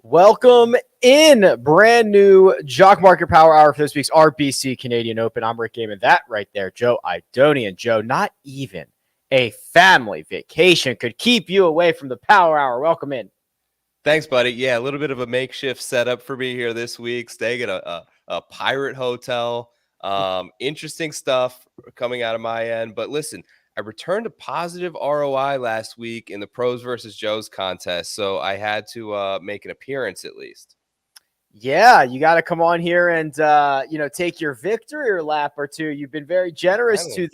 Welcome in brand new Jock Market Power Hour for this week's RBC Canadian Open. I'm Rick Gaiman. That right there, Joe Idonian. Joe, not even a family vacation could keep you away from the Power Hour. Welcome in. Thanks, buddy. Yeah, a little bit of a makeshift setup for me here this week, staying at a pirate hotel. Interesting stuff coming out of my end. But listen, I returned a positive ROI last week in the Pros versus Joes contest, so I had to make an appearance at least. Yeah, you got to come on here and take your victory lap or two. You've been very generous to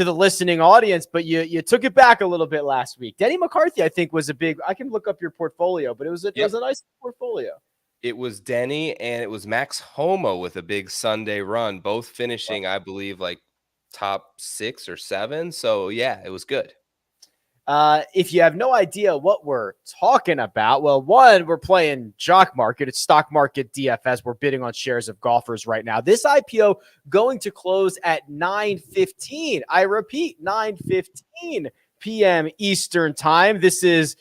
the listening audience, but you took it back a little bit last week. Denny McCarthy, I think, was a big. I can look up your portfolio, but it was a nice portfolio. It was Denny and it was Max Homo with a big Sunday run, both finishing, I believe, like top 6 or 7. So yeah, it was good. If you have no idea what we're talking about, well, one, we're playing Jock Market. It's stock market DFS. We're bidding on shares of golfers right now. This IPO going to close at 9:15. I repeat, 9:15 p.m. Eastern time. This is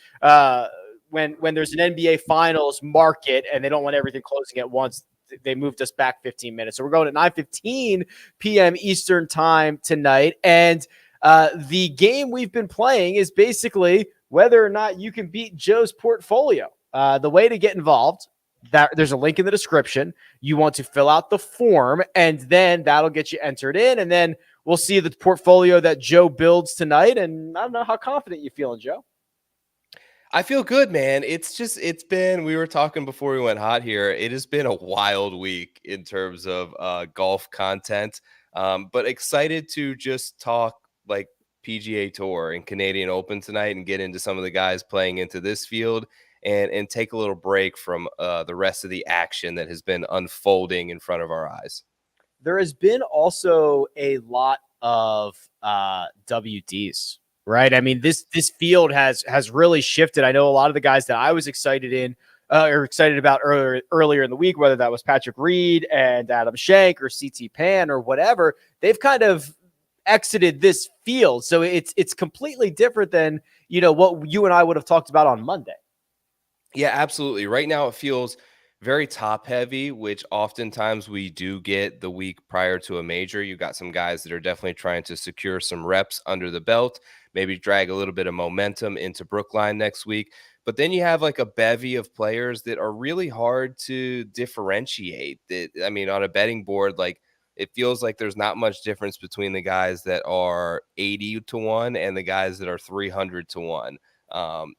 when there's an NBA Finals market and they don't want everything closing at once. They moved us back 15 minutes. So we're going at 9:15 p.m. Eastern time tonight. And the game we've been playing is basically whether or not you can beat Joe's portfolio. The way to get involved, there's a link in the description. You want to fill out the form, and then that'll get you entered in, and then we'll see the portfolio that Joe builds tonight. And I don't know how confident you feeling, Joe. I feel good, man. It's been, we were talking before we went hot here. It has been a wild week in terms of golf content, but excited to just talk like PGA Tour and Canadian Open tonight and get into some of the guys playing into this field and take a little break from the rest of the action that has been unfolding in front of our eyes. There has been also a lot of WDs, right? I mean, this field has really shifted. I know a lot of the guys that I was excited about earlier in the week, whether that was Patrick Reed and Adam Schenk or CT Pan or whatever, they've kind of exited this field. So it's completely different than, what you and I would have talked about on Monday. Yeah, absolutely. Right now it feels very top heavy, which oftentimes we do get the week prior to a major. You got some guys that are definitely trying to secure some reps under the belt, maybe drag a little bit of momentum into Brookline next week. But then you have like a bevy of players that are really hard to differentiate. I mean, on a betting board, like, it feels like there's not much difference between the guys that are 80-1 and the guys that are 300-1.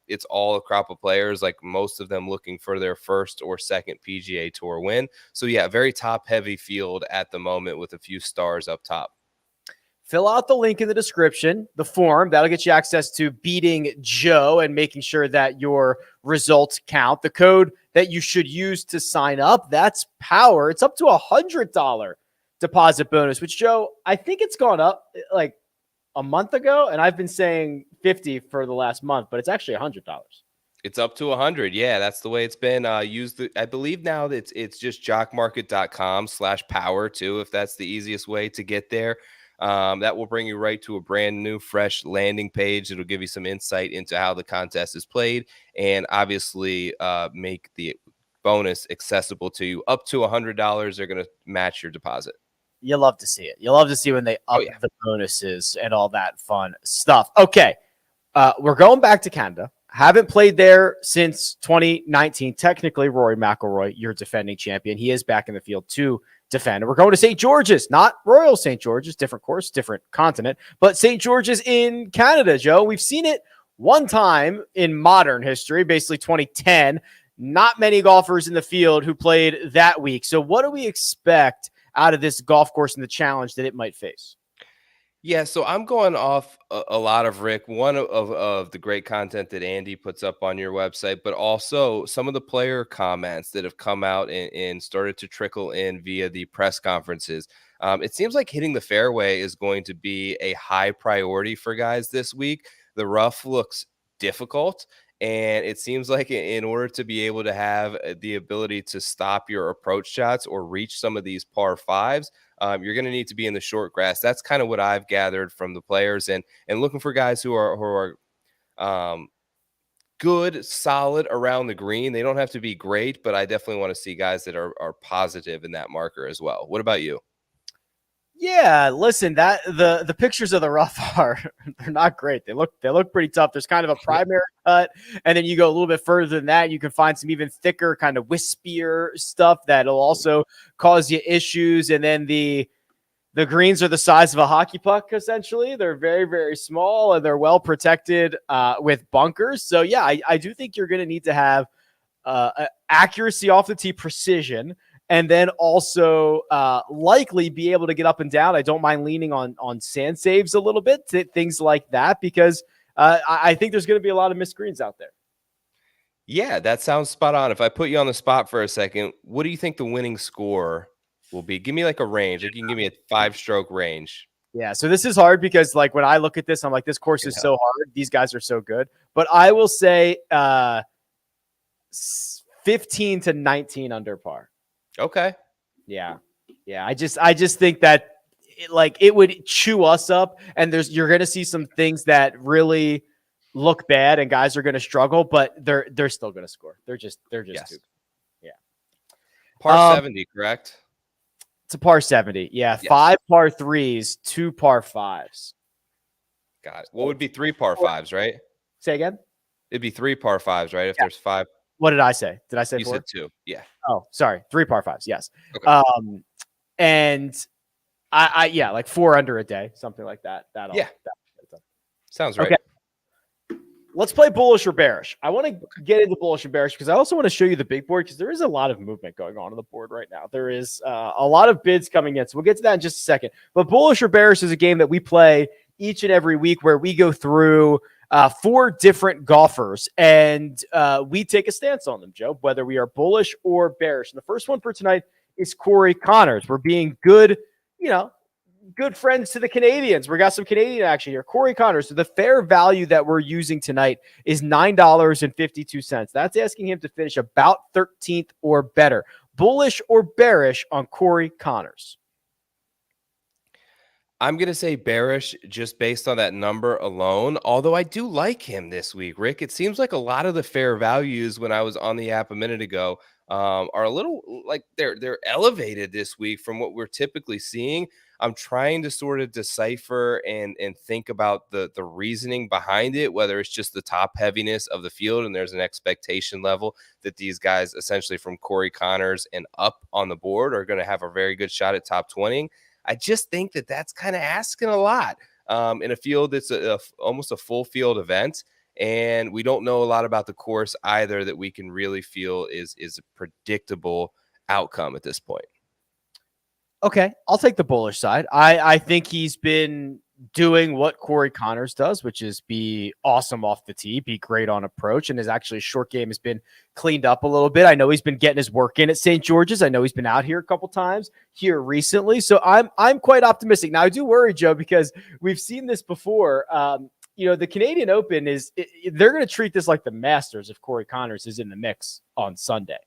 It's all a crop of players, like most of them looking for their first or second PGA Tour win. So yeah, very top heavy field at the moment with a few stars up top. Fill out the link in the description, the form. That'll get you access to beating Joe and making sure that your results count. The code that you should use to sign up, that's POWER. It's up to $100 deposit bonus, which, Joe, I think it's gone up like a month ago, and I've been saying 50 for the last month, but it's actually $100. It's up to 100. Yeah, that's the way it's been. I believe now that it's just jockmarket.com/power too, if that's the easiest way to get there. That will bring you right to a brand new, fresh landing page. It'll give you some insight into how the contest is played and obviously make the bonus accessible to you. Up to $100, they're going to match your deposit. You love to see it. You love to see when they up the bonuses and all that fun stuff. Okay, we're going back to Canada. Haven't played there since 2019. Technically, Rory McIlroy, your defending champion. He is back in the field to defend. We're going to St. George's, not Royal St. George's, different course, different continent, but St. George's in Canada, Joe. We've seen it one time in modern history, basically 2010. Not many golfers in the field who played that week. So what do we expect out of this golf course and the challenge that it might face? Yeah, so I'm going off a lot of Rick, one of the great content that Andy puts up on your website, but also some of the player comments that have come out and started to trickle in via the press conferences. It seems like hitting the fairway is going to be a high priority for guys this week. The rough looks difficult, and it seems like in order to be able to have the ability to stop your approach shots or reach some of these par fives, you're going to need to be in the short grass. That's kind of what I've gathered from the players and looking for guys who are good, solid around the green. They don't have to be great, but I definitely want to see guys that are positive in that marker as well. What about you? Yeah, listen, that the pictures of the rough are they're not great. They look pretty tough. There's kind of a primary cut, and then you go a little bit further than that, you can find some even thicker, kind of wispier stuff that'll also cause you issues. And then the greens are the size of a hockey puck, essentially. They're very, very small, and they're well protected with bunkers. So yeah, I do think you're going to need to have accuracy off the tee, precision, and then also likely be able to get up and down. I don't mind leaning on sand saves a little bit, things like that, because I think there's going to be a lot of missed greens out there. Yeah, that sounds spot on. If I put you on the spot for a second, what do you think the winning score will be? Give me like a range. Like you can give me a 5-stroke range. Yeah, so this is hard because like when I look at this, I'm like, this course is so hard. These guys are so good. But I will say 15 to 19 under par. Okay. Yeah. I just think that it would chew us up, and you're going to see some things that really look bad, and guys are going to struggle, but they're still going to score. They're just Yes. too. Yeah. Par 70, correct? It's a par 70. Yeah. Yes. 5 par 3s, 2 par 5s. Got it. What would be 3 par 5s, right? Say again? It'd be 3 par 5s, right? If there's 5. What did I say? Did I say You 4? said 2. Yeah. Oh, sorry. 3 par 5s. Yes. Okay. And I like 4 under a day, something like that. Sounds right. Okay. Let's play bullish or bearish. I want to get into bullish and bearish because I also want to show you the big board, because there is a lot of movement going on the board right now. There is a lot of bids coming in. So we'll get to that in just a second. But bullish or bearish is a game that we play each and every week where we go through 4 different golfers and we take a stance on them, Joe, whether we are bullish or bearish. And the first one for tonight is Corey Connors. We're being good friends to the Canadians. We got some Canadian action here. Corey Connors. So the fair value that we're using tonight is $9.52. That's asking him to finish about 13th or better. Bullish or bearish on Corey Connors? I'm going to say bearish just based on that number alone, although I do like him this week, Rick. It seems like a lot of the fair values when I was on the app a minute ago are a little like they're elevated this week from what we're typically seeing. I'm trying to sort of decipher and think about the reasoning behind it, whether it's just the top heaviness of the field and there's an expectation level that these guys essentially from Corey Connors and up on the board are going to have a very good shot at top 20. I just think that that's kind of asking a lot in a field that's almost a full field event. And we don't know a lot about the course either that we can really feel is a predictable outcome at this point. Okay, I'll take the bullish side. I think he's been doing what Corey Connors does, which is be awesome off the tee, be great on approach, and his actually short game has been cleaned up a little bit. I know he's been getting his work in at St. George's. I know he's been out here a couple times here recently, so I'm quite optimistic. Now I do worry, Joe, because we've seen this before. The Canadian Open they're going to treat this like the Masters if Corey Connors is in the mix on Sunday.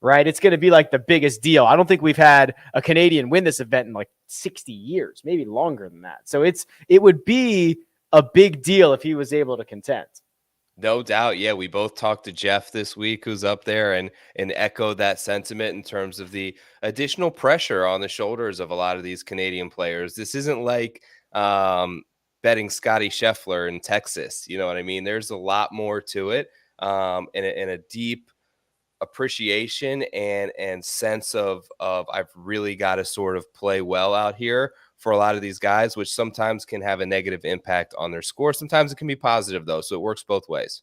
Right? It's going to be like the biggest deal. I don't think we've had a Canadian win this event in like 60 years, maybe longer than that. So it would be a big deal if he was able to contend. No doubt. Yeah, we both talked to Jeff this week, who's up there and echoed that sentiment in terms of the additional pressure on the shoulders of a lot of these Canadian players. This isn't like betting Scotty Scheffler in Texas. You know what I mean? There's a lot more to it and a deep appreciation and sense of I've really got to sort of play well out here for a lot of these guys, which sometimes can have a negative impact on their score. Sometimes it can be positive though. So it works both ways.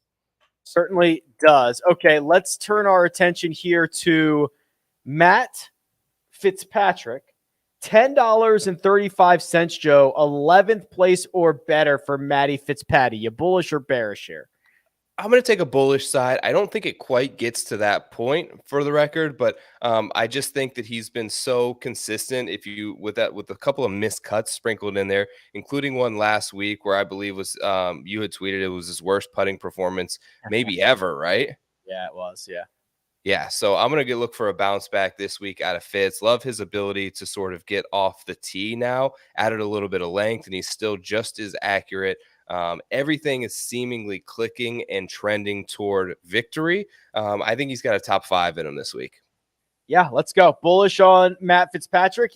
Certainly does. Okay. Let's turn our attention here to Matt Fitzpatrick. $10.35, Joe, 11th place or better for Matty Fitzpatty. You bullish or bearish here? I'm going to take a bullish side. I don't think it quite gets to that point for the record, but I just think that he's been so consistent. If you with a couple of missed cuts sprinkled in there, including one last week where I believe was you had tweeted it was his worst putting performance maybe ever, right? Yeah, it was. Yeah. Yeah, so I'm going to look for a bounce back this week out of Fitz. Love his ability to sort of get off the tee now, added a little bit of length, and he's still just as accurate Everything is seemingly clicking and trending toward victory. I think he's got a top 5 in him this week. Yeah, let's go. Bullish on Matt Fitzpatrick.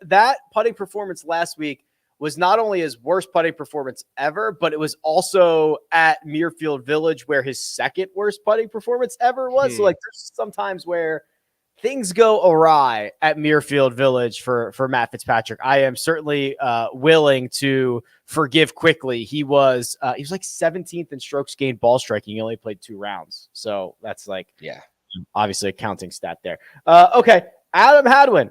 That putting performance last week was not only his worst putting performance ever, but it was also at Muirfield Village where his second worst putting performance ever was. So, like, there's sometimes where things go awry at Muirfield Village for Matt Fitzpatrick. I am certainly willing to forgive quickly. He was like 17th in strokes gained ball striking. He only played 2 rounds. So that's like, yeah, obviously a counting stat there. Okay. Adam Hadwin,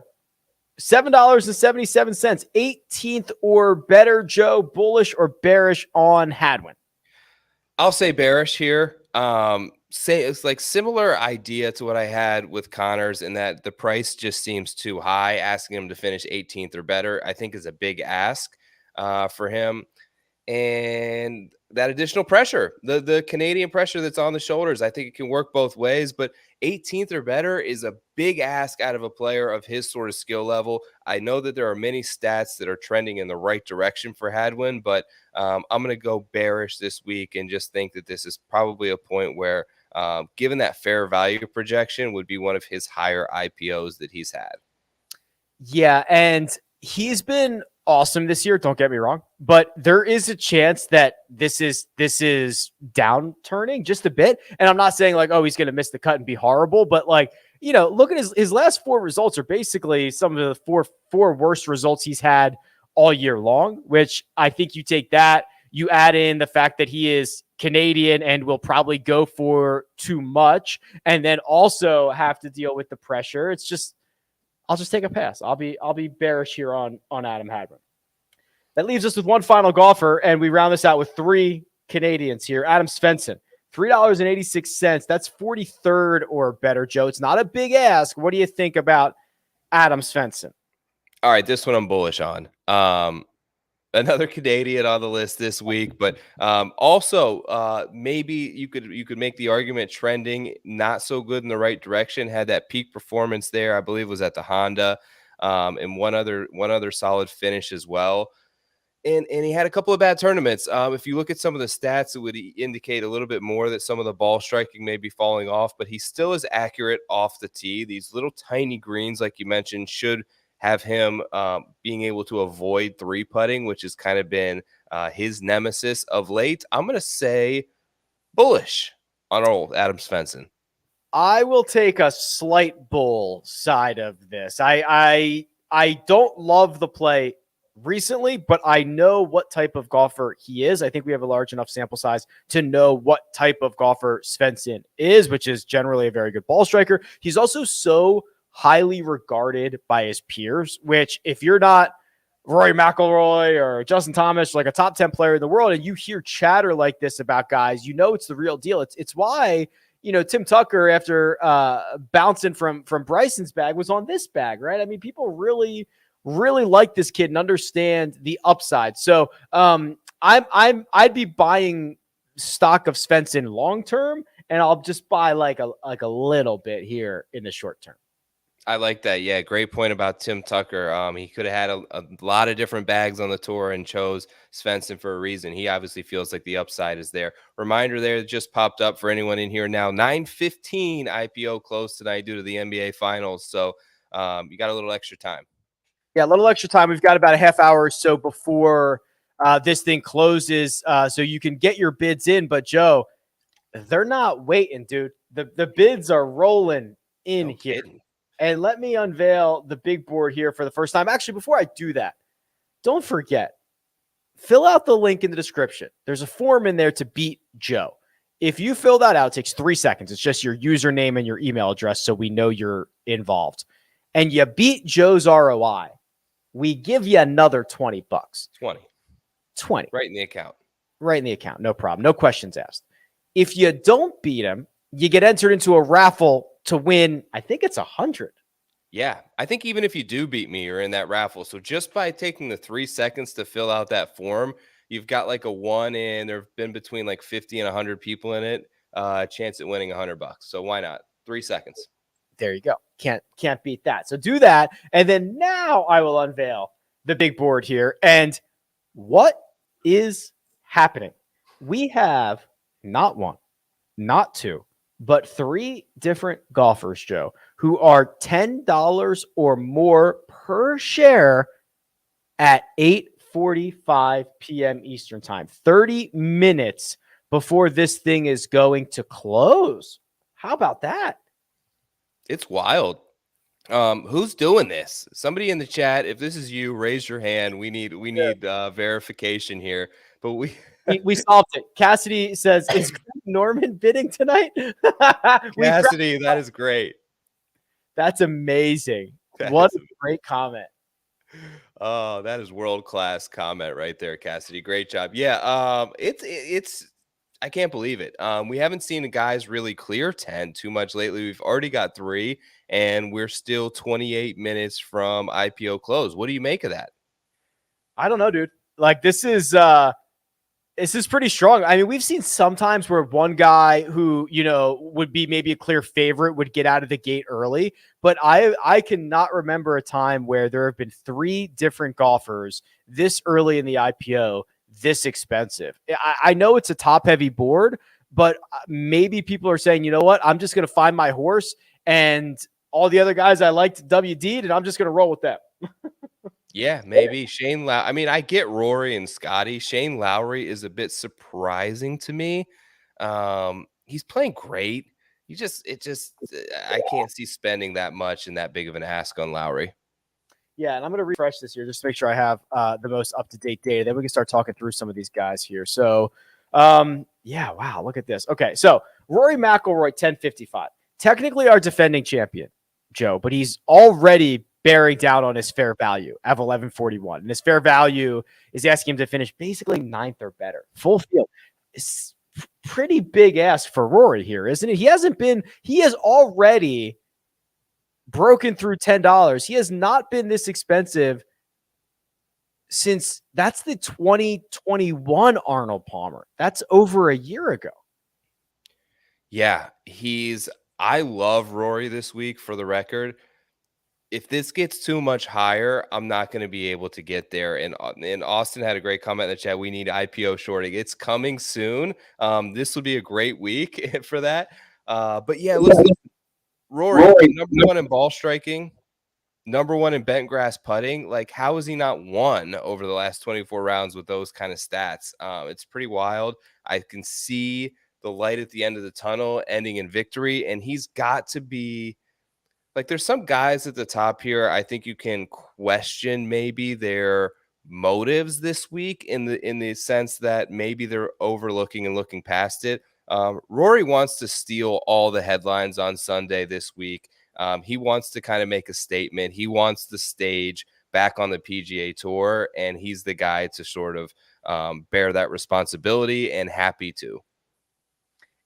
$7.77, 18th or better. Joe, bullish or bearish on Hadwin? I'll say bearish here. Say it's like similar idea to what I had with Connors in that the price just seems too high. Asking him to finish 18th or better, I think, is a big ask for him. And that additional pressure, the Canadian pressure that's on the shoulders, I think it can work both ways. But 18th or better is a big ask out of a player of his sort of skill level. I know that there are many stats that are trending in the right direction for Hadwin, but I'm going to go bearish this week and just think that this is probably a point where, given that fair value projection, would be one of his higher IPOs that he's had. Yeah, and he's been awesome this year, don't get me wrong, but there is a chance that this is downturning just a bit. And I'm not saying like, oh, he's going to miss the cut and be horrible, but like, you know, look at his last 4 results are basically some of the four worst results he's had all year long, which I think you take that, you add in the fact that he is Canadian and will probably go for too much, and then also have to deal with the pressure. It's just, I'll just take a pass. I'll be bearish here on Adam Hadwin. That leaves us with one final golfer, and we round this out with 3 Canadians here. Adam Svensson, $3.86. That's 43rd or better, Joe. It's not a big ask. What do you think about Adam Svensson? All right, this one I'm bullish on. Another Canadian on the list this week, but also maybe you could make the argument trending not so good in the right direction. Had that peak performance there, I believe, was at the Honda, and one other solid finish as well. And he had a couple of bad tournaments. If you look at some of the stats, it would indicate a little bit more that some of the ball striking may be falling off, but he still is accurate off the tee. These little tiny greens, like you mentioned, should have him being able to avoid 3-putting, which has kind of been his nemesis of late. I'm going to say bullish on old Adam Svensson. I will take a slight bull side of this. I don't love the play recently, but I know what type of golfer he is. I think we have a large enough sample size to know what type of golfer Svensson is, which is generally a very good ball striker. He's also so highly regarded by his peers, which if you're not Rory McIlroy or Justin Thomas, like a top 10 player in the world, and you hear chatter like this about guys, you know it's the real deal. It's why, you know, Tim Tucker, after bouncing from Bryson's bag, was on this bag, right? I mean, people really like this kid and understand the upside. So I'd be buying stock of Svensson long term, and I'll just buy like a little bit here in the short term. I like that. Yeah, great point about Tim Tucker. He could have had a lot of different bags on the tour and chose Svensson for a reason. He obviously feels like the upside is there. Reminder there just popped up for anyone in here now. 9:15 IPO close tonight due to the NBA Finals. So you got a little extra time. Yeah, a little extra time. We've got about a half hour or so before this thing closes, so you can get your bids in. But, Joe, they're not waiting, dude. The bids are rolling in here. Kidding. And let me unveil the big board here for the first time. Actually, before I do that, don't forget, fill out the link in the description. There's a form in there to beat Joe. If you fill that out, it takes 3 seconds. It's just your username and your email address so we know you're involved. And you beat Joe's ROI, we give you another $20. 20. Right in the account. Right in the account. No problem. No questions asked. If you don't beat him, you get entered into a raffle to win, I think it's 100. Yeah, I think even if you do beat me, you're in that raffle. So just by taking the 3 seconds to fill out that form, you've got like a 1 in. There have been between like 50 and 100 people in it. Chance at winning $100. So why not? 3 seconds. There you go. Can't beat that. So do that. And then now I will unveil the big board here. And what is happening. We have not one, not two, but three different golfers, Joe, who are $10 or more per share at 8:45 p.m. Eastern time, 30 minutes before this thing is going to close. How about that? It's wild. Who's doing this? Somebody in the chat, if this is you, raise your hand. We need verification here. But we solved it. Cassidy says, "Is Norman bidding tonight?" Cassidy, that is great. That's amazing. What a great comment. Oh, that is world-class comment right there, Cassidy. Great job. Yeah, it's I can't believe it. We haven't seen the guys really clear 10 too much lately. We've already got 3, and we're still 28 minutes from IPO close. What do you make of that? I don't know, dude. Like, this is pretty strong. I mean, we've seen sometimes where one guy who, would be maybe a clear favorite would get out of the gate early, but I cannot remember a time where there have been 3 different golfers this early in the IPO this expensive. I know it's a top heavy board, but maybe people are saying, you know what, I'm just going to find my horse, and all the other guys I liked WD'd, and I'm just going to roll with them. Yeah, maybe Shane Lowry. I mean, I get Rory and Scotty. Shane Lowry is a bit surprising to me. He's playing great. I can't see spending that much and that big of an ask on Lowry. Yeah, and I'm going to refresh this here just to make sure I have the most up-to-date data. Then we can start talking through some of these guys here. So, yeah, wow, look at this. Okay, so Rory McIlroy, 1055. Technically our defending champion, Joe, but he's already bearing down on his fair value of 1141. And his fair value is asking him to finish basically 9th or better. Full field. It's pretty big ask for Rory here, isn't it? He has already broken through $10. He has not been this expensive since that's the 2021 Arnold Palmer. That's over a year ago. Yeah, I love Rory this week, for the record. If this gets too much higher, I'm not going to be able to get there. And Austin had a great comment in the chat. We need IPO shorting. It's coming soon. This will be a great week for that. But yeah, listen, Rory, number 1 in ball striking, number 1 in bent grass putting. Like, how has he not won over the last 24 rounds with those kind of stats? It's pretty wild. I can see the light at the end of the tunnel ending in victory, and he's got to be like, there's some guys at the top here I think you can question maybe their motives this week in the sense that maybe they're overlooking and looking past it. Rory wants to steal all the headlines on Sunday this week. He wants to kind of make a statement. He wants the stage back on the PGA Tour, and he's the guy to sort of bear that responsibility, and happy to.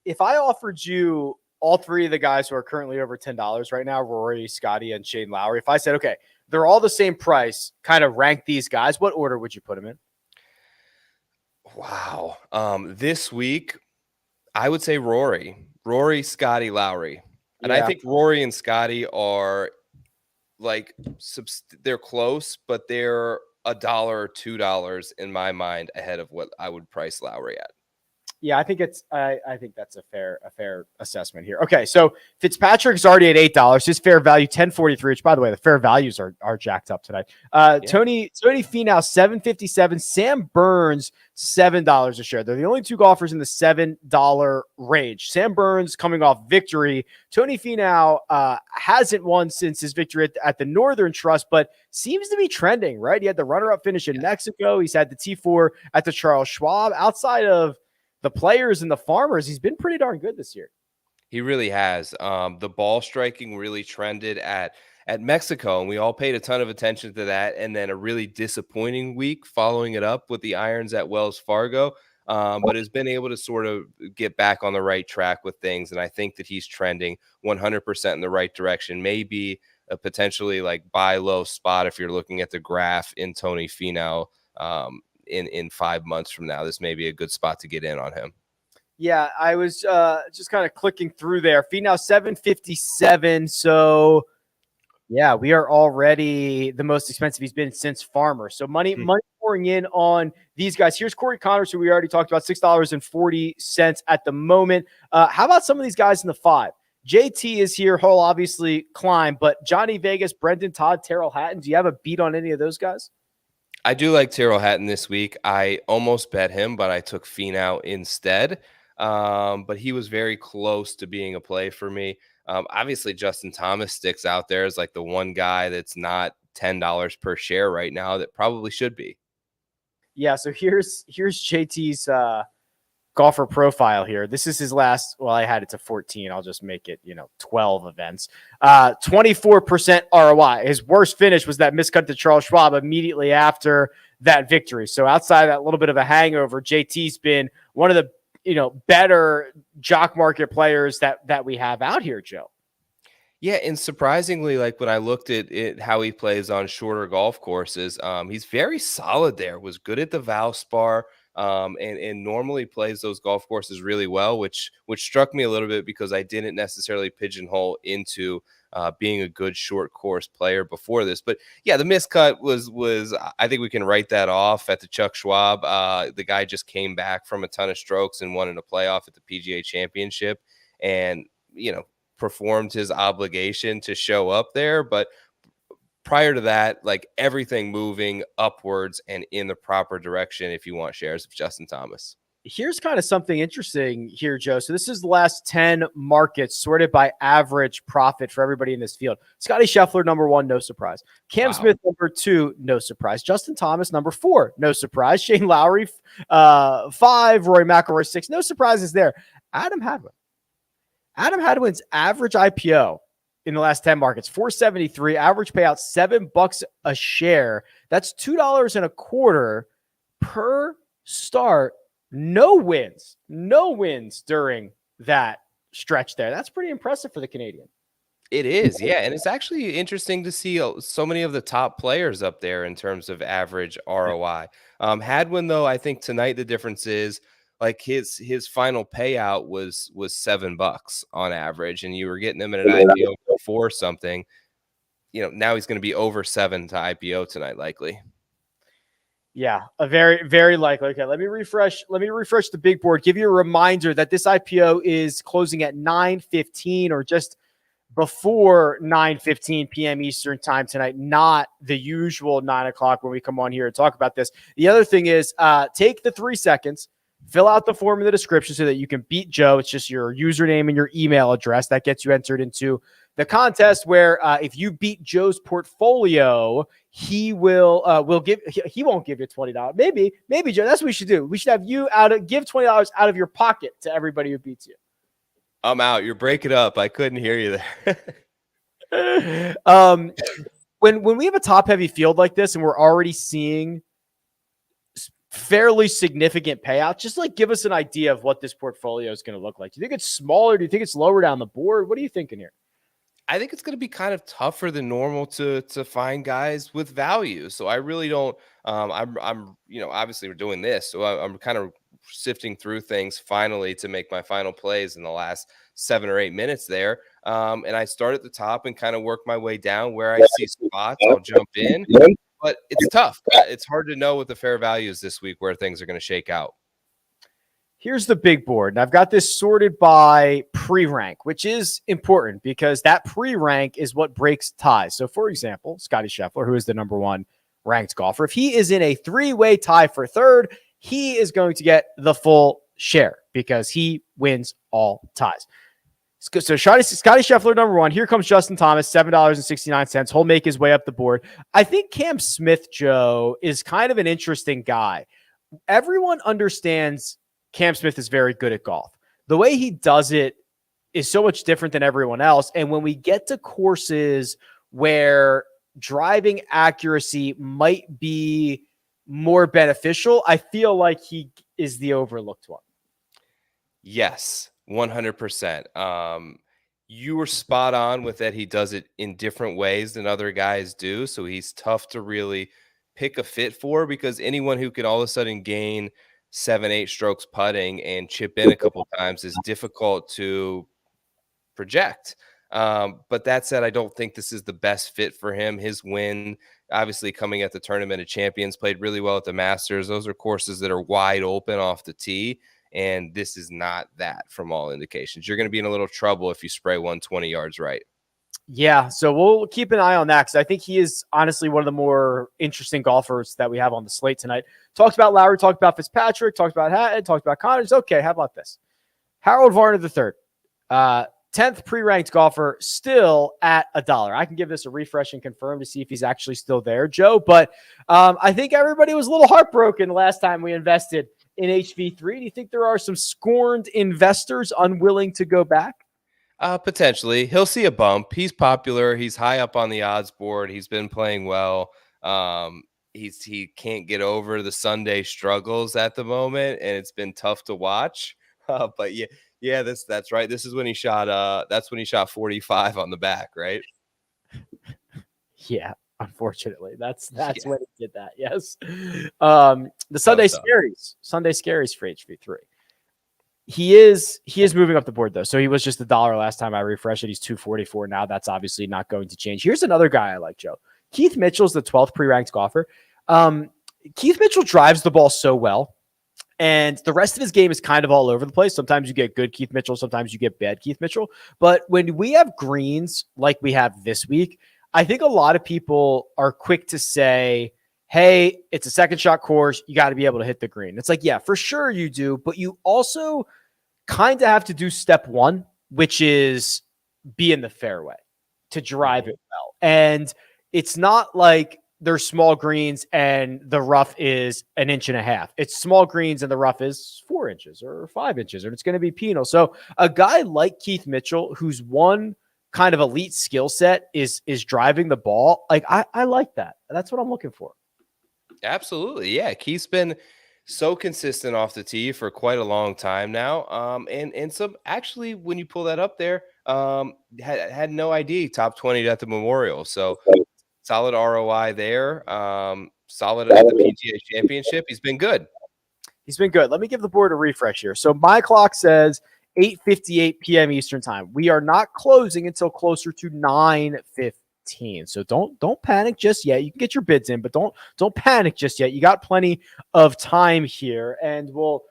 If I offered you all 3 of the guys who are currently over $10 right now, Rory, Scotty, and Shane Lowry, if I said, okay, they're all the same price, kind of rank these guys, what order would you put them in? Wow. This week, I would say Rory, Scotty, Lowry. And I think Rory and Scotty are like, they're close, but they're $1 or $2 in my mind ahead of what I would price Lowry at. Yeah, I think that's a fair assessment here. Okay, so Fitzpatrick's already at $8. His fair value $10.43. Which, by the way, the fair values are jacked up tonight. Tony Finau $7.57. Sam Burns $7 a share. They're the only 2 golfers in the $7 range. Sam Burns coming off victory. Tony Finau hasn't won since his victory at the Northern Trust, but seems to be trending, right? He had the runner-up finish in Mexico. He's had the T4 at the Charles Schwab. Outside of the Players and the Farmers, he's been pretty darn good this year. He really has. The ball striking really trended at Mexico, and we all paid a ton of attention to that. And then a really disappointing week following it up with the irons at Wells Fargo, but has been able to sort of get back on the right track with things. And I think that he's trending 100% in the right direction. Maybe a potentially like buy low spot if you're looking at the graph in Tony Finau. In 5 months from now, this may be a good spot to get in on him. Yeah, I was just kind of clicking through there. Finau 757. So yeah, we are already the most expensive he's been since Farmer. So money pouring in on these guys. Here's Corey Connors, who we already talked about, $6.40 at the moment. How about some of these guys in the 5? JT is here. He'll obviously climb, but Johnny Vegas, Brendan Todd, Terrell Hatton, do you have a beat on any of those guys? I do like Terrell Hatton this week. I almost bet him, but I took Finau instead. But he was very close to being a play for me. Obviously, Justin Thomas sticks out there as like the one guy that's not $10 per share right now that probably should be. Yeah, so here's JT's golfer profile here. This is his last, well, I had it to 14. I'll just make it, 12 events. 24% ROI. His worst finish was that miscut to Charles Schwab immediately after that victory. So outside of that little bit of a hangover, JT's been one of the, better jock market players that we have out here, Joe. Yeah, and surprisingly, like when I looked at it, how he plays on shorter golf courses, he's very solid there. Was good at the Valspar, and normally plays those golf courses really well, which struck me a little bit because I didn't necessarily pigeonhole into being a good short course player before this. But yeah, the miscut was I think we can write that off at the Chuck Schwab. The guy just came back from a ton of strokes and won in a playoff at the PGA Championship, and performed his obligation to show up there. But prior to that, like everything moving upwards and in the proper direction if you want shares of Justin Thomas. Here's kind of something interesting here, Joe. So this is the last 10 markets sorted by average profit for everybody in this field. Scotty Scheffler, number 1, no surprise. Cam Smith, number 2, no surprise. Justin Thomas, number 4, no surprise. Shane Lowry, 5. Rory McIlroy, 6. No surprises there. Adam Hadwin's average IPO in the last 10 markets, 473, average payout $7 a share. That's $2.25 per start. No wins during that stretch there. That's pretty impressive for the Canadian. It is, yeah. And it's actually interesting to see so many of the top players up there in terms of average ROI. Hadwin, though, I think tonight the difference is like his final payout was $7 on average, and you were getting him at an IPO for something. Now he's going to be over 7 to IPO tonight, likely. Yeah, a very, very likely. Okay, let me refresh the big board. Give you a reminder that this IPO is closing at 9:15 or just before 9:15 p.m. Eastern time tonight, not the usual 9 o'clock when we come on here and talk about this. The other thing is take the 3 seconds, fill out the form in the description so that you can beat Joe. It's just your username and your email address that gets you entered into the contest where if you beat Joe's portfolio, he won't give you $20. Maybe Joe, that's what we should do. We should have you give $20 out of your pocket to everybody who beats you. I'm out. You're breaking up. I couldn't hear you there. When we have a top heavy field like this and we're already seeing fairly significant payouts, just like give us an idea of what this portfolio is going to look like. Do you think it's smaller? Do you think it's lower down the board? What are you thinking here? I think it's going to be kind of tougher than normal to find guys with value. So I really don't. I'm obviously we're doing this, so I'm kind of sifting through things finally to make my final plays in the last 7 or 8 minutes there. And I start at the top and kind of work my way down where I see spots. I'll jump in, but it's tough. It's hard to know what the fair value is this week where things are going to shake out. Here's the big board. And I've got this sorted by pre-rank, which is important because that pre-rank is what breaks ties. So, for example, Scotty Scheffler, who is the number 1 ranked golfer, if he is in a 3-way tie for third, he is going to get the full share because he wins all ties. So Scotty Scheffler, number 1. Here comes Justin Thomas, $7.69. He'll make his way up the board. I think Cam Smith, Joe, is kind of an interesting guy. Everyone understands Cam Smith is very good at golf. The way he does it is so much different than everyone else. And when we get to courses where driving accuracy might be more beneficial, I feel like he is the overlooked one. Yes, 100%. You were spot on with that. He does it in different ways than other guys do. So he's tough to really pick a fit for because anyone who can all of a sudden gain 7-8 strokes putting and chip in a couple times is difficult to project. But that said, I don't think this is the best fit for him. His win, obviously coming at the Tournament of Champions, played really well at the Masters. Those are courses that are wide open off the tee. And this is not that from all indications. You're going to be in a little trouble if you spray 120 yards right. Yeah, so we'll keep an eye on that because I think he is honestly one of the more interesting golfers that we have on the slate tonight. Talked about Lowry, talked about Fitzpatrick, talked about Hatton, talked about Connors. Okay, how about this? Harold Varner III, 10th pre-ranked golfer, still at $1. I can give this a refresh and confirm to see if he's actually still there, Joe. But I think everybody was a little heartbroken last time we invested in HV3. Do you think there are some scorned investors unwilling to go back? Potentially. He'll see a bump. He's popular. He's high up on the odds board. He's been playing well. He can't get over the Sunday struggles at the moment, and it's been tough to watch. But that's right. This is when he shot. That's when he shot 45 on the back, right? Yeah, unfortunately, that's when he did that. Yes. The Sunday scaries for HV3. He is moving up the board though. So he was just $1 last time I refreshed it. He's 244 now. That's obviously not going to change. Here's another guy I like, Joe. Keith Mitchell's the 12th pre-ranked golfer. Keith Mitchell drives the ball so well, and the rest of his game is kind of all over the place. Sometimes you get good Keith Mitchell, sometimes you get bad Keith Mitchell. But when we have greens like we have this week, I think a lot of people are quick to say, hey, it's a second shot course. You got to be able to hit the green. It's like, yeah, for sure you do. But you also kind of have to do step one, which is be in the fairway to drive it well. And it's not like there's small greens and the rough is 1.5 inches. It's small greens and the rough is 4 inches or 5 inches, and it's going to be penal. So a guy like Keith Mitchell, who's one kind of elite skill set is driving the ball. Like I like that. That's what I'm looking for. Absolutely. Yeah. Keith's been so consistent off the tee for quite a long time now. And some actually, when you pull that up there, had no idea top 20 at the Memorial. So solid ROI there. Solid at the PGA Championship. He's been good. Let me give the board a refresh here. So my clock says 8:58 p.m. Eastern time. We are not closing until closer to 9:15. So don't panic just yet. You can get your bids in, but don't panic just yet. You got plenty of time here, and we'll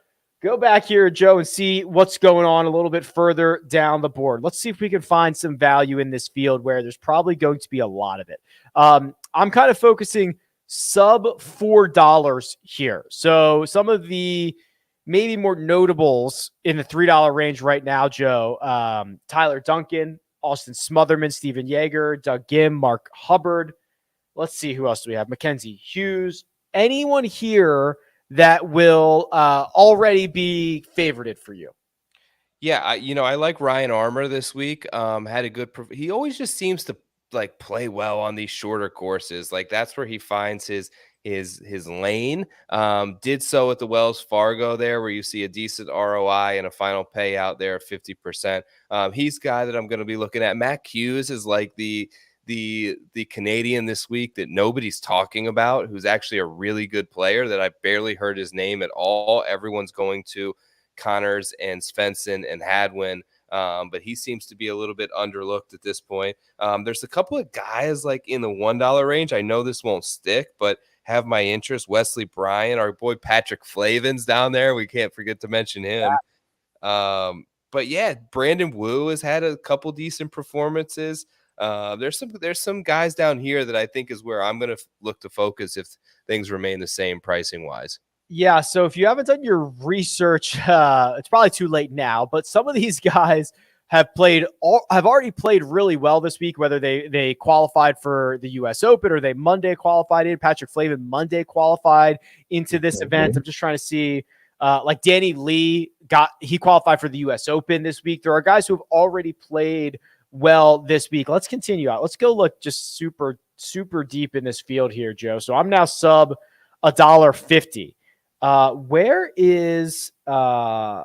go back here, Joe, and see what's going on a little bit further down the board. Let's see if we can find some value in this field where there's probably going to be a lot of it. I'm kind of focusing sub $4 here. So some of the maybe more notables in the $3 range right now, Joe, Tyler Duncan, Austin Smotherman, Steven Yeager, Doug Gim, Mark Hubbard. Let's see who else do we have. Mackenzie Hughes. Anyone here that will already be favorited for you? Yeah, I like Ryan Armour this week. Had a good. He always just seems to like play well on these shorter courses. Like that's where he finds his lane. Did so at the Wells Fargo there, where you see a decent ROI and a final payout there of 50%. He's a guy that I'm going to be looking at. Matt Hughes is like the Canadian this week that nobody's talking about, who's actually a really good player that I barely heard his name at all. Everyone's going to Connors and Svensson and Hadwin. But he seems to be a little bit underlooked at this point. There's a couple of guys like in the $1 range. I know this won't stick, but have my interest. Wesley Bryan, our boy Patrick Flavin's down there. We can't forget to mention him. But yeah, Brandon Wu has had a couple decent performances. There's some guys down here that I think is where I'm going to look to focus if things remain the same pricing wise. Yeah, so if you haven't done your research, it's probably too late now, but some of these guys have already played really well this week, whether they qualified for the US Open or they Monday qualified in. Patrick Flavin Monday qualified into this event. I'm just trying to see, like Danny Lee he qualified for the US Open this week. There are guys who have already played well this week. Let's continue out. Let's go look just super, super deep in this field here, Joe. So I'm now sub $1.50. Where is Danny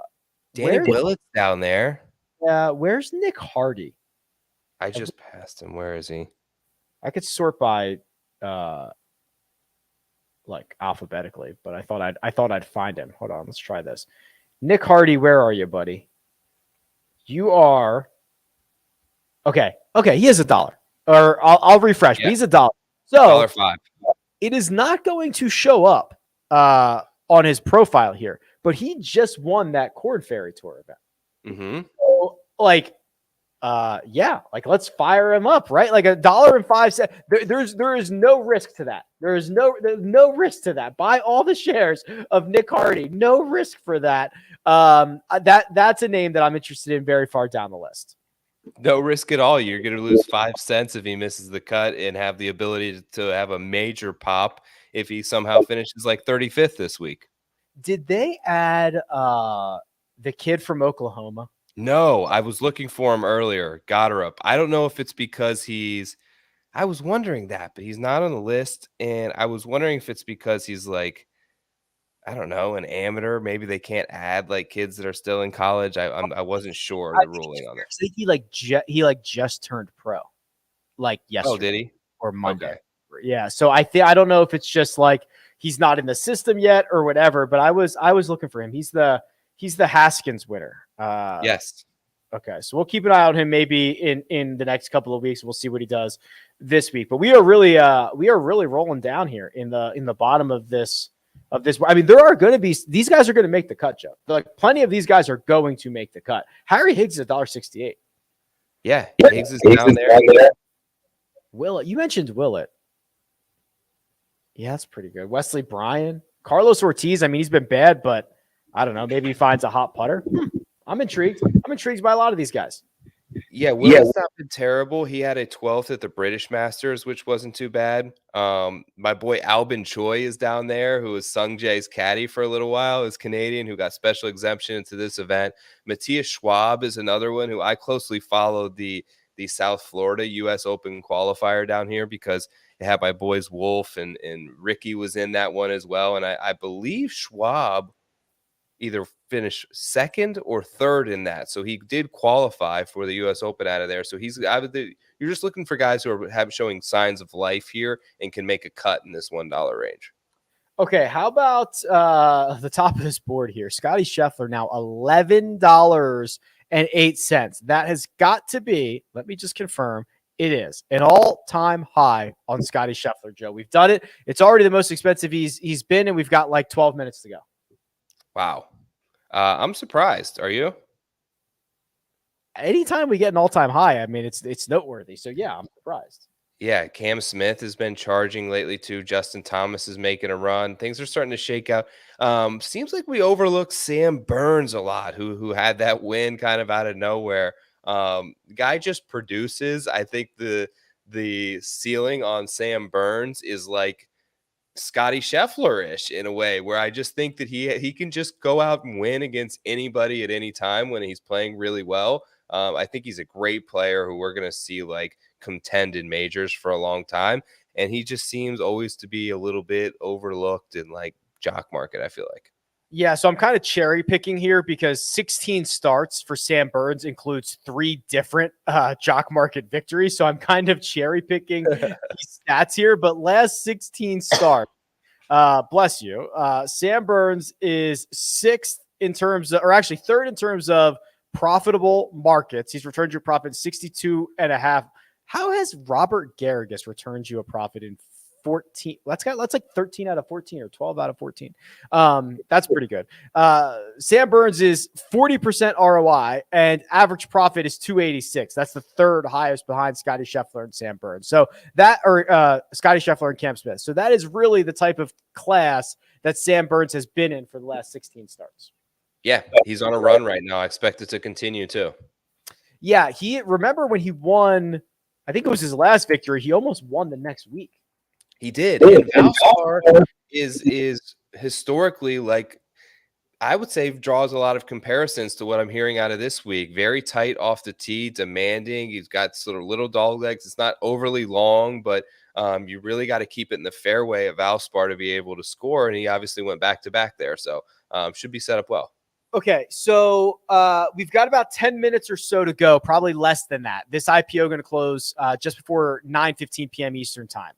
Willett's down there? Where's Nick Hardy? I just passed him. Where is he? I could sort by like alphabetically, but I thought I'd find him. Hold on, let's try this. Nick Hardy, where are you, buddy? You are Okay. He is $1. Or I'll refresh, but he's $1. So $5. It is not going to show up on his profile here, but he just won that Corn Ferry Tour event. Mm-hmm. So, let's fire him up, right? Like $1.05. There is no risk to that. There's no risk to that. Buy all the shares of Nick Hardy. No risk for that. That's a name that I'm interested in very far down the list. No risk at all. You're going to lose 5 cents if he misses the cut and have the ability to have a major pop if he somehow finishes like 35th this week. Did they add the kid from Oklahoma? No, I was looking for him earlier. Goddard. I don't know if it's because I was wondering that, but he's not on the list. And I was wondering if it's because he's like, I don't know, an amateur. Maybe they can't add like kids that are still in college. I wasn't sure the ruling on it. I think he just turned pro, like yesterday. Oh, did he? Or Monday? Okay. Yeah. So I don't know if it's just like he's not in the system yet or whatever. But I was looking for him. He's the Haskins winner. Yes. Okay. So we'll keep an eye on him maybe in the next couple of weeks. We'll see what he does this week. But we are really rolling down here in the bottom of this. I mean, there are going to be these guys are going to make the cut, Joe. Like plenty of these guys are going to make the cut. Harry Higgs is $1.68. Yeah, Higgs is down there. Willett, you mentioned Willett. Yeah, that's pretty good. Wesley Bryan, Carlos Ortiz. I mean, he's been bad, but I don't know. Maybe he finds a hot putter. I'm intrigued. I'm intrigued by a lot of these guys. Yeah, Willett's not been terrible. He had a 12th at the British Masters, which wasn't too bad. My boy Albin Choi is down there, who was Sung Jae's caddy for a little while, is Canadian, who got special exemption into this event. Matthias Schwab is another one who I closely followed the South Florida U.S. Open qualifier down here because it had my boys Wolf and Ricky was in that one as well. And I believe Schwab either finished second or third in that. So he did qualify for the U.S. Open out of there. So you're just looking for guys who are showing signs of life here and can make a cut in this $1 range. Okay, how about the top of this board here? Scotty Scheffler now $11.08. That has got to be, let me just confirm, it is an all-time high on Scotty Scheffler, Joe. We've done it. It's already the most expensive he's been, and we've got like 12 minutes to go. Wow. I'm surprised. Are you? Anytime we get an all-time high, I mean, it's noteworthy. So, yeah, I'm surprised. Yeah, Cam Smith has been charging lately, too. Justin Thomas is making a run. Things are starting to shake out. Seems like we overlook Sam Burns a lot, who had that win kind of out of nowhere. Guy just produces. I think the ceiling on Sam Burns is like Scotty Scheffler-ish in a way, where I just think that he can just go out and win against anybody at any time when he's playing really well. I think he's a great player who we're going to see like contend in majors for a long time. And he just seems always to be a little bit overlooked in like jock market, I feel like. Yeah, so I'm kind of cherry picking here because 16 starts for Sam Burns includes 3 different jock market victories. So I'm kind of cherry picking these stats here. But last 16 starts, bless you, Sam Burns is 6th in terms of, or actually 3rd in terms of profitable markets. He's returned you a profit 62.5. How has Robert Garrigus returned you a profit in 14? That's like 13 out of 14 or 12 out of 14. That's pretty good. Sam Burns is 40% ROI and average profit is 286. That's the 3rd highest behind Scotty Scheffler and Sam Burns. So that, or Scotty Scheffler and Cam Smith. So that is really the type of class that Sam Burns has been in for the last 16 starts. Yeah, he's on a run right now. I expect it to continue too. Yeah, remember when he won, I think it was his last victory, he almost won the next week. He did. And Valspar is historically, like, I would say, draws a lot of comparisons to what I'm hearing out of this week. Very tight off the tee, demanding. He's got sort of little dog legs. It's not overly long, but you really got to keep it in the fairway of Valspar to be able to score. And he obviously went back-to-back there. So should be set up well. Okay, so we've got about 10 minutes or so to go, probably less than that. This IPO going to close just before 9:15 p.m. Eastern time.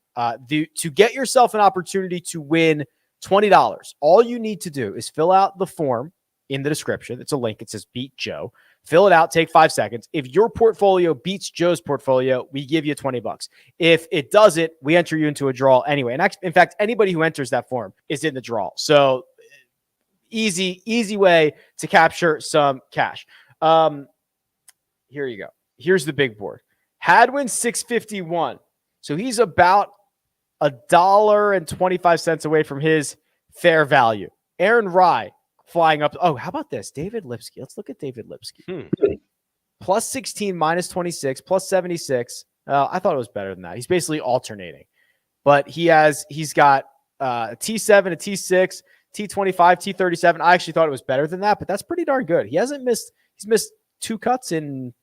To get yourself an opportunity to win $20, all you need to do is fill out the form in the description. It's a link. It says Beat Joe. Fill it out. Take 5 seconds. If your portfolio beats Joe's portfolio, we give you $20. If it doesn't, we enter you into a draw anyway. And in fact, anybody who enters that form is in the draw. So easy way to capture some cash. Here you go. Here's the big board. Hadwin 651. So he's about $1.25 away from his fair value. Aaron Rye flying up. Oh, how about this? David Lipsky. Let's look at David Lipsky. Plus 16, minus 26, plus 76. I thought it was better than that. He's basically alternating. But he's got a T7, a T6, T25, T37. I actually thought it was better than that, but that's pretty darn good. He's missed 2 cuts in,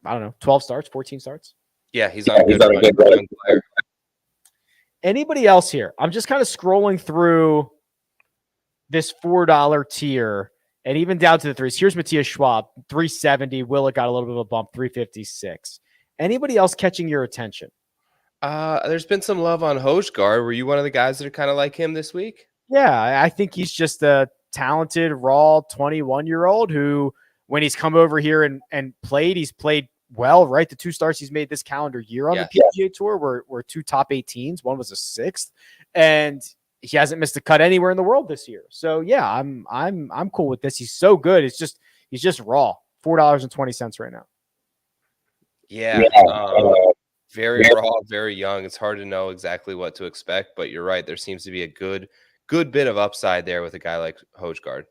12 starts, 14 starts. Yeah, he's on a good run. Anybody else here? I'm just kind of scrolling through this $4 tier and even down to the threes. Here's Matthias Schwab, 370. Willett got a little bit of a bump, 356. Anybody else catching your attention? There's been some love on Hojgaard. Were you one of the guys that are kind of like him this week? Yeah, I think he's just a talented, raw 21-year-old who, when he's come over here and played, he's played well, right? The 2 starts he's made this calendar year on the PGA Tour were 2 top 18s. One was a 6th, and he hasn't missed a cut anywhere in the world this year. So yeah, I'm cool with this. He's so good. He's just raw. $4.20 right now. Yeah. Very raw, very young. It's hard to know exactly what to expect, but you're right. There seems to be a good bit of upside there with a guy like Hojgaard.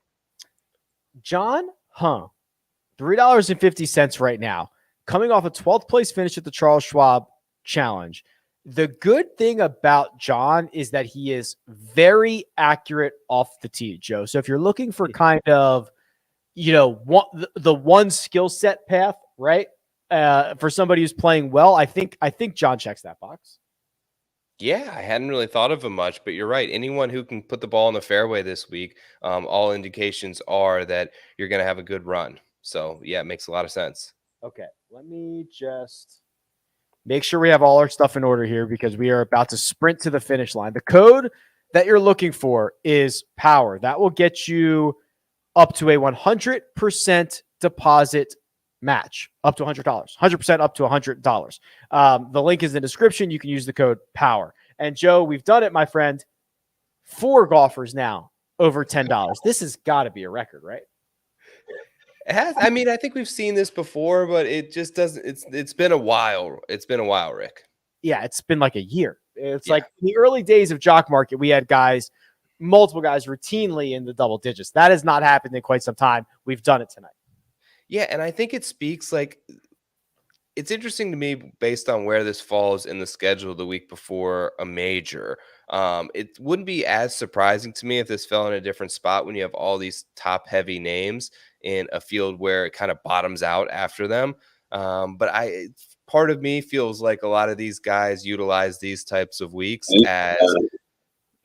John $3.50 right now, coming off a 12th place finish at the Charles Schwab Challenge. The good thing about John is that he is very accurate off the tee, Joe. So if you're looking for kind of, the one skill set path, right? For somebody who's playing well, I think John checks that box. Yeah, I hadn't really thought of him much, but you're right. Anyone who can put the ball in the fairway this week, all indications are that you're going to have a good run. So yeah, it makes a lot of sense. Okay, let me just make sure we have all our stuff in order here because we are about to sprint to the finish line. The code that you're looking for is POWER. That will get you up to a 100% deposit match, up to $100, 100% up to $100. The link is in the description. You can use the code POWER. And Joe, we've done it, my friend. 4 golfers now over $10. This has got to be a record, right? It has. I mean, I think we've seen this before, but it just doesn't. It's been a while. It's been a while, Rick. Yeah, it's been like a year. It's like in the early days of Jock Market, we had multiple guys routinely in the double digits. That has not happened in quite some time. We've done it tonight. Yeah, and I think it speaks it's interesting to me based on where this falls in the schedule the week before a major. It wouldn't be as surprising to me if this fell in a different spot when you have all these top heavy names in a field where it kind of bottoms out after them. But part of me feels like a lot of these guys utilize these types of weeks as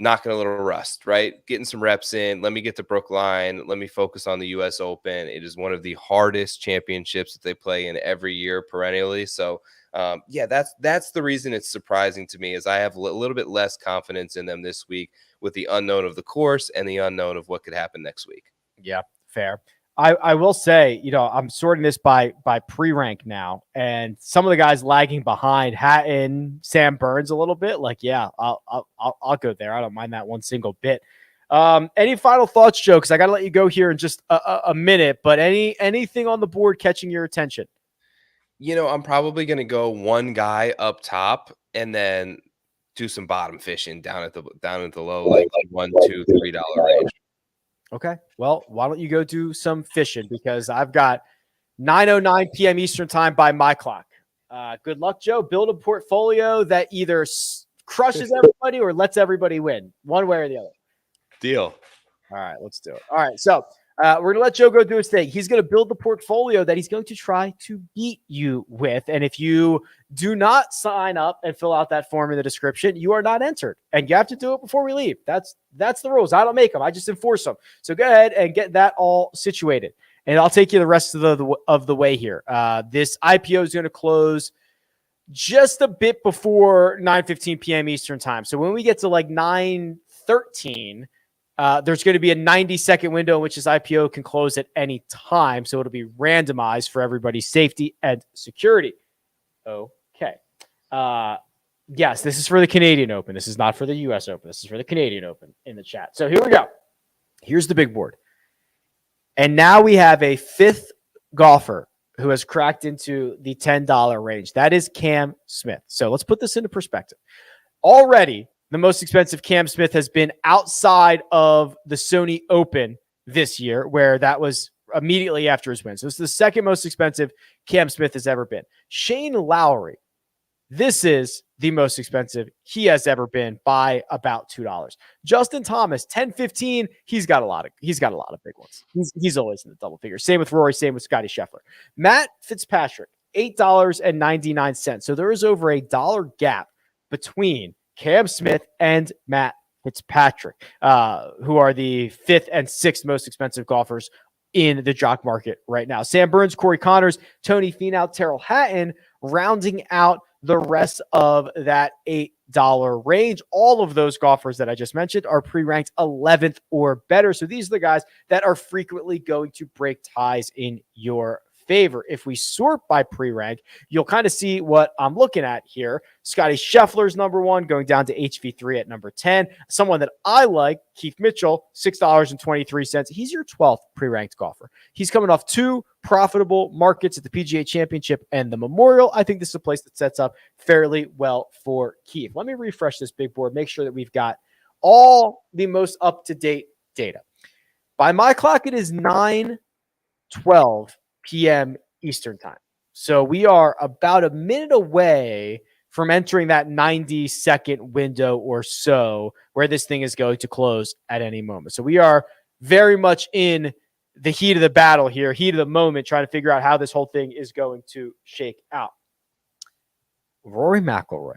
knocking a little rust, right? Getting some reps in. Let me get to Brookline. Let me focus on the U.S. Open. It is one of the hardest championships that they play in every year perennially. So, that's the reason it's surprising to me is I have a little bit less confidence in them this week with the unknown of the course and the unknown of what could happen next week. Yeah, fair. I will say, I'm sorting this by pre-rank now, and some of the guys lagging behind Hatton, Sam Burns a little bit. Like, yeah, I'll go there. I don't mind that one single bit. Any final thoughts, Joe? Because I got to let you go here in just a minute. But anything on the board catching your attention? I'm probably going to go one guy up top and then do some bottom fishing down at the low, like $1, $2, $3 range. Okay. Well, why don't you go do some fishing because I've got 9:09 p.m. Eastern time by my clock. Good luck, Joe. Build a portfolio that either crushes everybody or lets everybody win, one way or the other. Deal. All right, let's do it. All right, so we're going to let Joe go do his thing. He's going to build the portfolio that he's going to try to beat you with. And if you do not sign up and fill out that form in the description, you are not entered. And you have to do it before we leave. That's the rules. I don't make them. I just enforce them. So go ahead and get that all situated. And I'll take you the rest of the way here. This IPO is going to close just a bit before 9:15 p.m. Eastern time. So when we get to like 9:13, There's going to be a 90-second window in which this IPO can close at any time. So it'll be randomized for everybody's safety and security. Okay. Yes, this is for the Canadian Open. This is not for the U.S. Open. This is for the Canadian Open in the chat. So here we go. Here's the big board. And now we have a fifth golfer who has cracked into the $10 range. That is Cam Smith. So let's put this into perspective. Already, the most expensive Cam Smith has been outside of the Sony Open this year, where that was immediately after his win. So it's the second most expensive Cam Smith has ever been. Shane Lowry, this is the most expensive he has ever been by about $2. Justin Thomas, 10-15. He's got a lot of big ones. He's always in the double figures. Same with Rory, same with Scotty Scheffler. Matt Fitzpatrick, $8.99. So there is over a $1 gap between Cam Smith and Matt Fitzpatrick, who are the fifth and sixth most expensive golfers in the jock market right now. Sam Burns, Corey Connors, Tony Finau, Terrell Hatton, rounding out the rest of that $8 range. All of those golfers that I just mentioned are pre-ranked 11th or better. So these are the guys that are frequently going to break ties in your favor. If we sort by pre-rank, you'll kind of see what I'm looking at here. Scotty Scheffler's number one, going down to HV3 at number 10. Someone that I like, Keith Mitchell, $6.23. He's your 12th pre-ranked golfer. He's coming off two profitable markets at the PGA Championship and the Memorial. I think this is a place that sets up fairly well for Keith. Let me refresh this big board, make sure that we've got all the most up-to-date data. By my clock, it is 9:12 p.m. Eastern time. So we are about a minute away from entering that 90-second window or so where this thing is going to close at any moment. So we are very much in the heat of the battle here, heat of the moment, trying to figure out how this whole thing is going to shake out. Rory McIlroy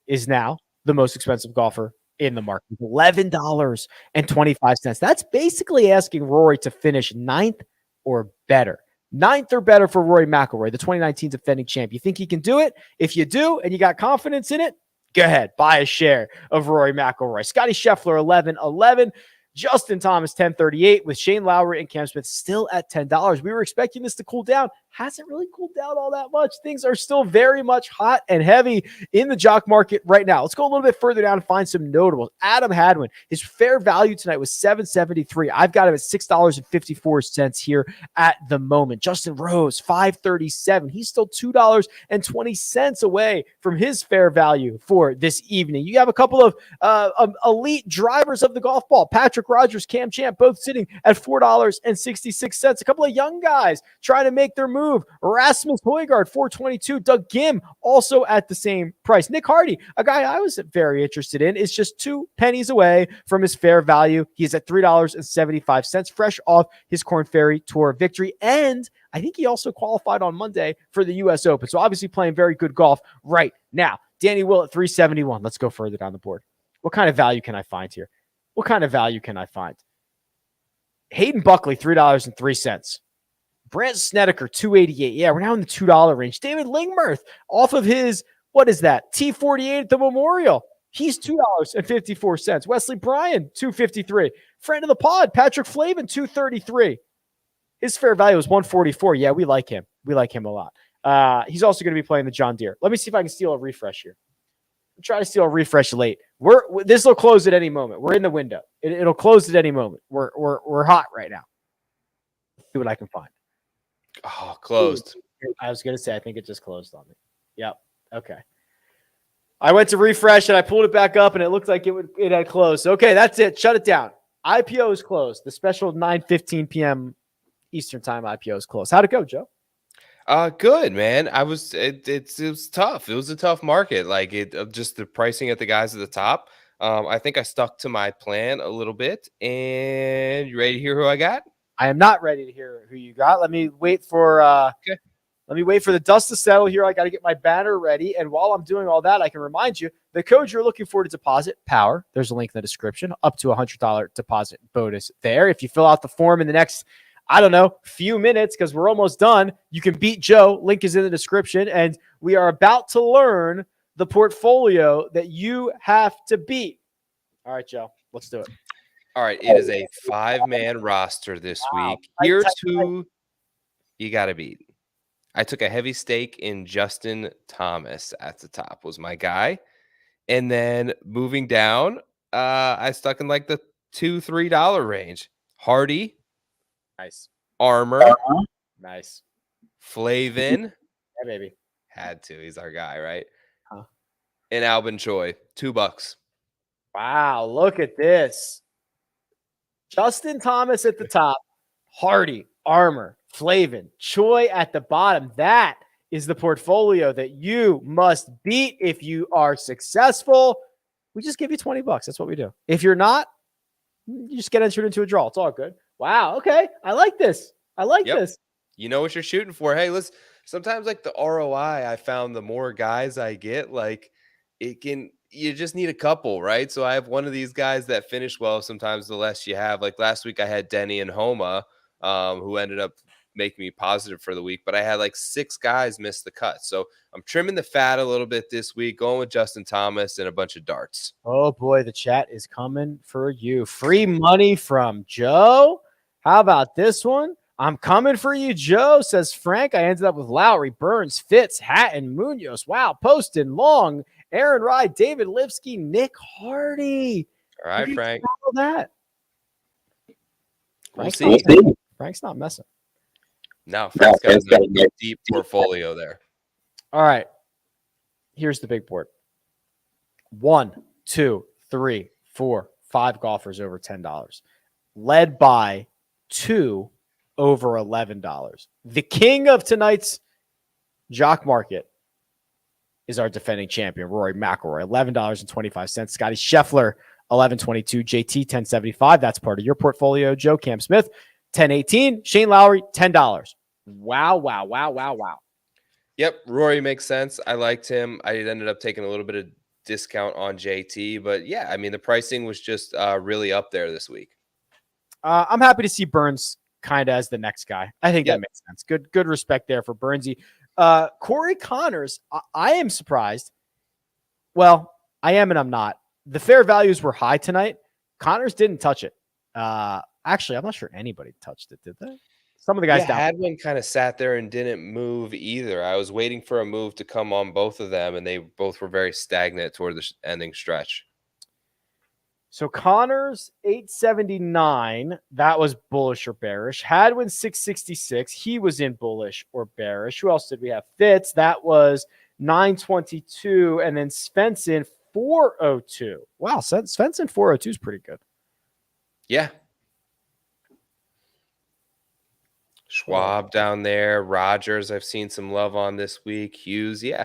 is now the most expensive golfer in the market, $11.25. That's basically asking Rory to finish ninth or better. Ninth or better for Rory McIlroy, the 2019 defending champ. You think he can do it? If you do, and you got confidence in it, go ahead, buy a share of Rory McIlroy. Scotty Scheffler, 11.11. Justin Thomas, 10.38, with Shane Lowry and Cam Smith still at $10. We were expecting this to cool down. Hasn't really cooled down all that much. Things are still very much hot and heavy in the jock market right now. Let's go a little bit further down and find some notables. Adam Hadwin, his fair value tonight was $7.73. I've got him at $6.54 here at the moment. Justin Rose, $5.37. He's still $2.20 away from his fair value for this evening. You have a couple of elite drivers of the golf ball. Patrick Rogers, Cam Champ, both sitting at $4.66. A couple of young guys trying to make their move. Rasmus Højgaard, $4.22. Doug Gim, also at the same price. Nick Hardy, a guy I was very interested in, is just 2 pennies away from his fair value. He's at $3.75, fresh off his Korn Ferry Tour victory. And I think he also qualified on Monday for the U.S. Open. So obviously playing very good golf right now. Danny Will at $3.71. Let's go further down the board. What kind of value can I find here? What kind of value can I find? Hayden Buckley, $3.03. Brant Snedeker, $2.88. Yeah, we're now in the $2 range. David Lingmerth, off of his, what is that? T48 at the Memorial. He's $2.54. Wesley Bryan, $2.53. Friend of the pod, Patrick Flavin, $2.33. His fair value is $1.44. Yeah, we like him. We like him a lot. He's also going to be playing the John Deere. Let me see if I can steal a refresh here. Try to steal a refresh late. This will close at any moment. We're in the window. It'll close at any moment. We're hot right now. Let's see what I can find. Oh, closed. I was gonna say I think it just closed on me. Yep. Okay. I went to refresh and I pulled it back up and it looked like it had closed. Okay, that's it. Shut it down. IPO is closed. The special 9:15 p.m. Eastern time IPO is closed. How'd it go, Joe? Good, man. It was tough. It was a tough market. Like just the pricing at the guys at the top. I think I stuck to my plan a little bit. And you ready to hear who I got? I am not ready to hear who you got. Let me wait for the dust to settle here. I got to get my banner ready. And while I'm doing all that, I can remind you the code you're looking for to deposit, POWER. There's a link in the description, up to $100 deposit bonus there. If you fill out the form in the next, few minutes, because we're almost done, you can beat Joe. Link is in the description. And we are about to learn the portfolio that you have to beat. All right, Joe, let's do it. All right, it is a 5-man roster this week. Here's who you got to beat. I took a heavy stake in Justin Thomas at the top, was my guy. And then moving down, I stuck in like the $2-3 range. Hardy. Nice. Armor. Nice. Flavin. Yeah, baby. Had to. He's our guy, right? Huh. And Albin Choi. $2. Wow, look at this. Justin Thomas at the top, Hardy, Armor, Flavin, Choi at the bottom. That is the portfolio that you must beat if you are successful. We just give you $20. That's what we do. If you're not, you just get entered into a draw. It's all good. Wow. Okay. I like this. I like this. You know what you're shooting for. Hey, let's sometimes like the ROI, I found the more guys I get, like you just need a couple, right? So I have one of these guys that finish well. Sometimes the less you have, like last week I had Denny and Homa, who ended up making me positive for the week, but I had like 6 guys miss the cut. So I'm trimming the fat a little bit this week, going with Justin Thomas and a bunch of darts. Oh boy, the chat is coming for you. Free money from Joe. How about this one? I'm coming for you, Joe, says Frank. I ended up with Lowry, Burns, Fitz, Hatton, Munoz. Wow, Poston, Long, Aaron Rye, David Lipsky, Nick Hardy. All right, Frank. That. We'll see. Frank's not messing. No, Frank's got a deep portfolio there. All right. Here's the big board. 1, 2, 3, 4, 5 golfers over $10. Led by 2 over $11. The king of tonight's Jock market is our defending champion, Rory McIlroy, $11.25. Scotty Scheffler, $11.22. JT, $10.75. That's part of your portfolio. Joe Cam Smith, $10.18. Shane Lowry, $10. Wow. Yep, Rory makes sense. I liked him. I ended up taking a little bit of discount on JT, but yeah, I mean, the pricing was just really up there this week. I'm happy to see Burns kind of as the next guy. I think that makes sense. Good respect there for Burnsy. Corey Connors, I am surprised. Well, I am and I'm not. The fair values were high tonight. Connors didn't touch it. Actually, I'm not sure anybody touched it, did they? Some of the guys down. Hadwin kind of sat there and didn't move either. I was waiting for a move to come on both of them, and they both were very stagnant toward the ending stretch. So Connors, 879. That was bullish or bearish. Hadwin, 666. He was in bullish or bearish. Who else did we have? Fitz, that was 922. And then Svensson, 402. Wow, Svensson, 402 is pretty good. Yeah. Schwab down there. Rogers, I've seen some love on this week. Hughes, yeah.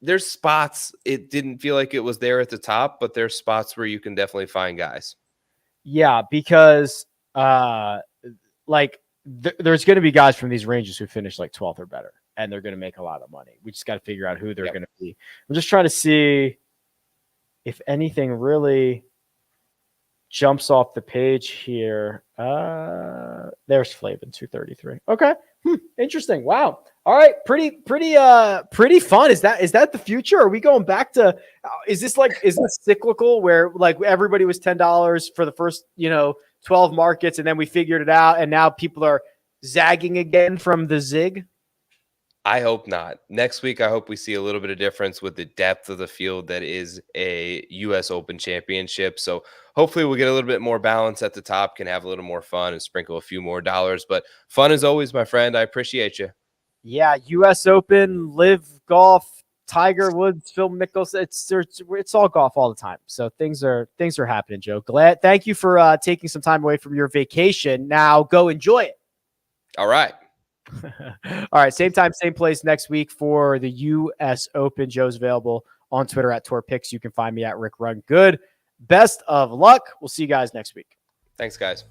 There's spots. It didn't feel like it was there at the top, but there's spots where you can definitely find guys. Yeah, because there's going to be guys from these ranges who finish like 12th or better, and they're going to make a lot of money. We just got to figure out who they're going to be. I'm just trying to see if anything really jumps off the page here. There's Flavin, 233. Okay. Interesting. Wow. All right. Pretty fun. Is that the future? Are we going back to, is this cyclical where like everybody was $10 for the first, 12 markets and then we figured it out and now people are zagging again from the zig? I hope not. Next week, I hope we see a little bit of difference with the depth of the field that is a U.S. Open Championship. So hopefully we'll get a little bit more balance at the top, can have a little more fun and sprinkle a few more dollars. But fun as always, my friend. I appreciate you. Yeah, U.S. Open, Live Golf, Tiger Woods, Phil Mickelson. It's all golf all the time. So things are happening, Joe. Thank you for taking some time away from your vacation. Now go enjoy it. All right. All right, same time, same place next week for the U.S. Open. Joe's available on Twitter at TorPicks. You can find me at RickRunGood. Best of luck. We'll see you guys next week. Thanks, guys.